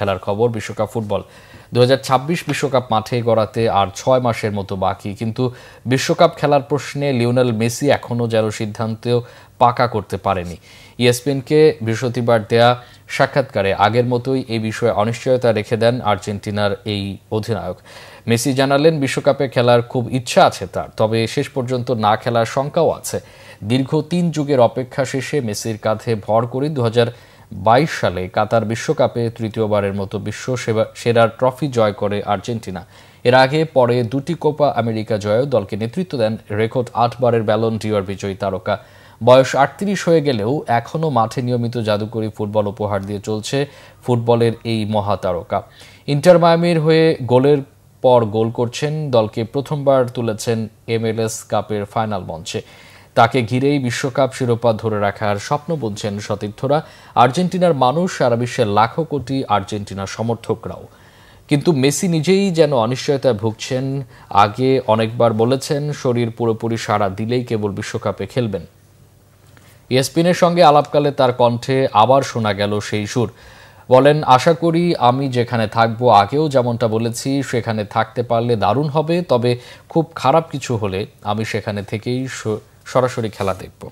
খেলার খবর বিশ্বকাপ ফুটবল 2026 বিশ্বকাপ মাঠে গড়াতে আর 6 মাসের মতো বাকি, কিন্তু বিশ্বকাপ খেলার প্রশ্নে লিওনেল মেসি এখনও যেন সিদ্ধান্ত পাকা করতে পারেনি। ইএসপিএনকে বৃহস্পতিবার দেয়া সাক্ষাৎকারে আগের মতোই এই বিষয়ে অনিশ্চয়তা রেখে দেন আর্জেন্টিনার এই অধিনায়ক। মেসি জানালেন, বিশ্বকাপে খেলার খুব ইচ্ছা আছে তার, তবে শেষ পর্যন্ত না খেলার শঙ্কাও আছে। দীর্ঘ 3 যুগের অপেক্ষা শেষে মেসির কাঁধে ভর করে 2022 সালে কাতার বিশ্বকাপে তৃতীয়বারের মতো বিশ্ব সেরার ট্রফি জয় করে আর্জেন্টিনা। এর আগে পরে 2টি কোপা আমেরিকা জয়েও দলকে নেতৃত্ব দেন রেকর্ড 8 বারের ব্যালন ডি'অর বিজয়ী তারকা। বয়স 38 হয়ে গেলেও এখনও মাঠে নিয়মিত জাদুকরী ফুটবল উপহার দিয়ে চলছে ফুটবলের এই মহাতারকা। ইন্টার মায়ামির হয়ে গোলের পর গোল করছেন, দলকে প্রথমবার তুলেছেন MLS কাপের ফাইনাল মঞ্চে। তাকে ঘিরেই বিশ্বকাপ শিরোপা ধরে রাখার স্বপ্ন বুনছেন সতীর্থরা, আর্জেন্টিনার মানুষ, সারা বিশ্বের লাখো কোটি আর্জেন্টিনার সমর্থকরাও। কিন্তু মেসি নিজেই যেন অনিশ্চয়তায় ভুগছেন। আগে অনেকবার বলেছেন শরীর পুরোপুরি সাড়া দিলেই কেবল বিশ্বকাপে খেলবেন। ইএসপিএনের সঙ্গে আলাপকালে তার কণ্ঠে আবার শোনা গেল সেই সুর। বলেন, আশা করি আমি যেখানে থাকবো, আগেও যেমনটা বলেছি, সেখানে থাকতে পারলে দারুণ হবে, তবে খুব খারাপ কিছু হলে আমি সেখানে থেকেই সরাসরি খেলা দেখব।